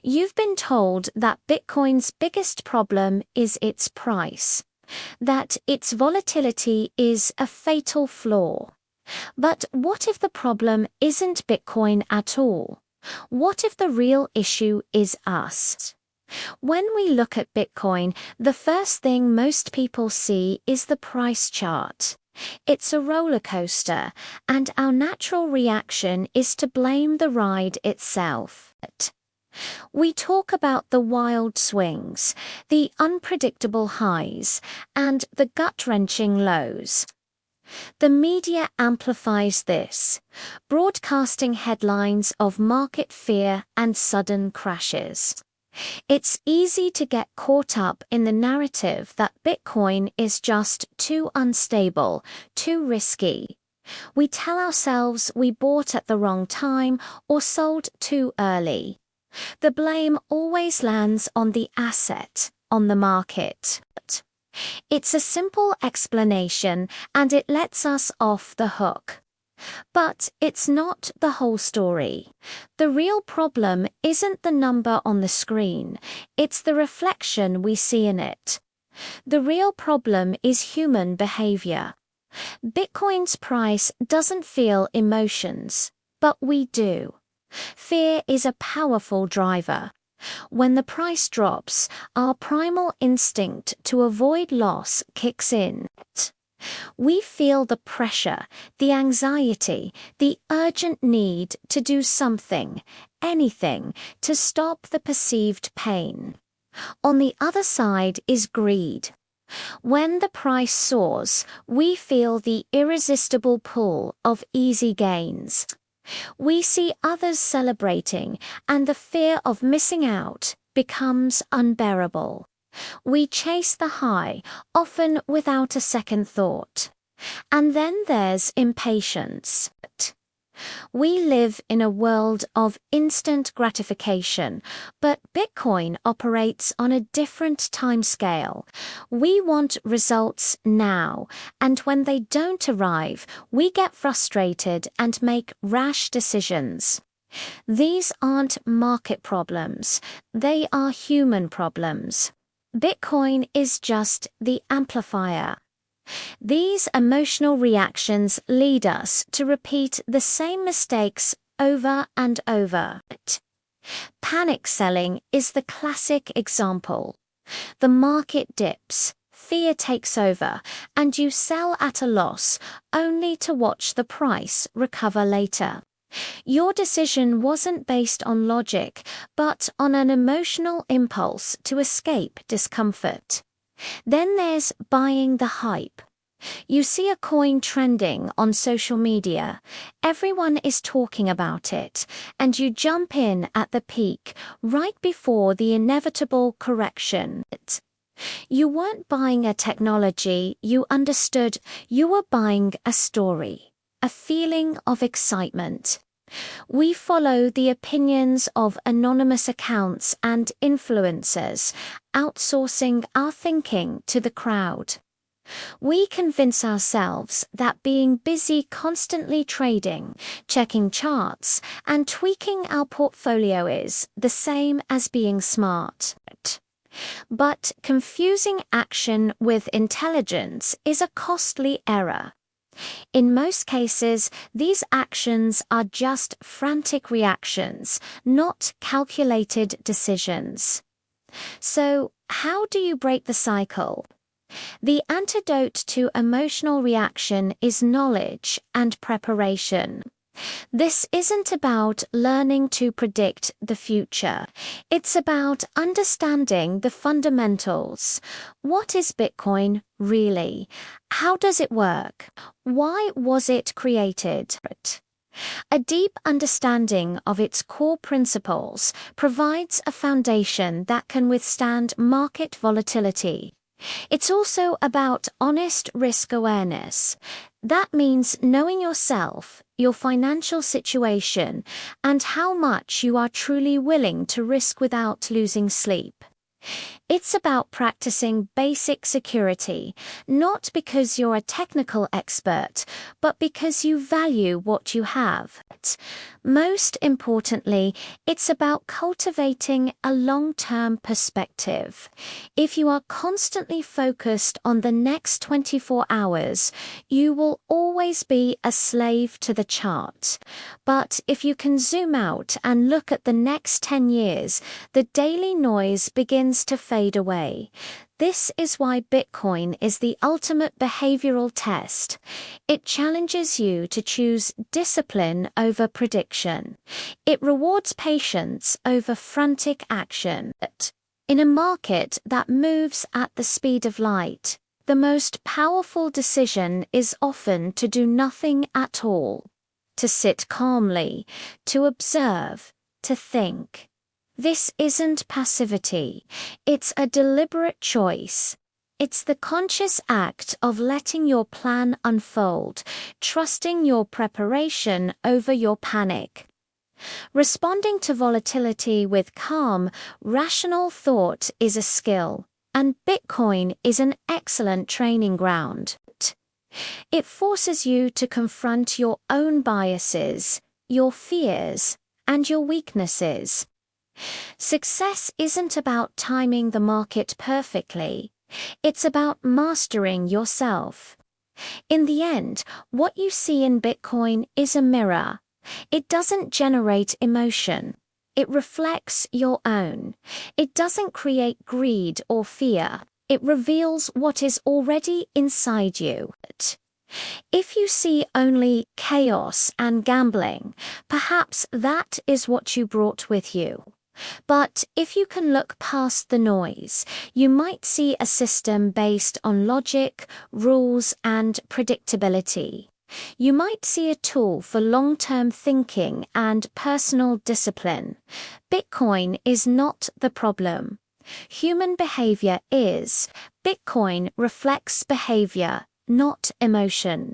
You've been told that Bitcoin's biggest problem is its price, that its volatility is a fatal flaw. But what if the problem isn't Bitcoin at all? What if the real issue is us? When we look at Bitcoin, the first thing most people see is the price chart. It's a roller coaster, and our natural reaction is to blame the ride itself. We talk about the wild swings, the unpredictable highs, and the gut-wrenching lows. The media amplifies this, broadcasting headlines of market fear and sudden crashes. It's easy to get caught up in the narrative that Bitcoin is just too unstable, too risky. We tell ourselves we bought at the wrong time or sold too early. The blame always lands on the asset, on the market. It's a simple explanation, and it lets us off the hook. But it's not the whole story. The real problem isn't the number on the screen, it's the reflection we see in it. The real problem is human behavior. Bitcoin's price doesn't feel emotions, but we do. Fear is a powerful driver. When the price drops, our primal instinct to avoid loss kicks in. We feel the pressure, the anxiety, the urgent need to do something, anything, to stop the perceived pain. On the other side is greed. When the price soars, we feel the irresistible pull of easy gains. We see others celebrating, and the fear of missing out becomes unbearable. We chase the high, often without a second thought. And then there's impatience. We live in a world of instant gratification, but Bitcoin operates on a different timescale. We want results now, and when they don't arrive, we get frustrated and make rash decisions. These aren't market problems, they are human problems. Bitcoin is just the amplifier. These emotional reactions lead us to repeat the same mistakes over and over. Panic selling is the classic example. The market dips, fear takes over, and you sell at a loss only to watch the price recover later. Your decision wasn't based on logic, but on an emotional impulse to escape discomfort. Then there's buying the hype. You see a coin trending on social media, everyone is talking about it, and you jump in at the peak, right before the inevitable correction. You weren't buying a technology you understood, you were buying a story, a feeling of excitement. We follow the opinions of anonymous accounts and influencers, outsourcing our thinking to the crowd. We convince ourselves that being busy constantly trading, checking charts, and tweaking our portfolio is the same as being smart. But confusing action with intelligence is a costly error. In most cases, these actions are just frantic reactions, not calculated decisions. So, how do you break the cycle? The antidote to emotional reaction is knowledge and preparation. This isn't about learning to predict the future. It's about understanding the fundamentals. What is Bitcoin really? How does it work? Why was it created? A deep understanding of its core principles provides a foundation that can withstand market volatility. It's also about honest risk awareness. That means knowing yourself, your financial situation, and how much you are truly willing to risk without losing sleep. It's about practicing basic security, not because you're a technical expert, but because you value what you have. Most importantly, it's about cultivating a long-term perspective. If you are constantly focused on the next 24 hours, you will always be a slave to the chart. But if you can zoom out and look at the next 10 years, the daily noise begins to fade away. This is why Bitcoin is the ultimate behavioral test. It challenges you to choose discipline over prediction. It rewards patience over frantic action. In a market that moves at the speed of light, the most powerful decision is often to do nothing at all, to sit calmly, to observe, to think. This isn't passivity, it's a deliberate choice. It's the conscious act of letting your plan unfold, trusting your preparation over your panic. Responding to volatility with calm, rational thought is a skill, and Bitcoin is an excellent training ground. It forces you to confront your own biases, your fears, and your weaknesses. Success isn't about timing the market perfectly. It's about mastering yourself. In the end, what you see in Bitcoin is a mirror. It doesn't generate emotion. It reflects your own. It doesn't create greed or fear. It reveals what is already inside you. If you see only chaos and gambling, perhaps that is what you brought with you. But if you can look past the noise, you might see a system based on logic, rules, and predictability. You might see a tool for long-term thinking and personal discipline. Bitcoin is not the problem. Human behavior is. Bitcoin reflects behavior, not emotion.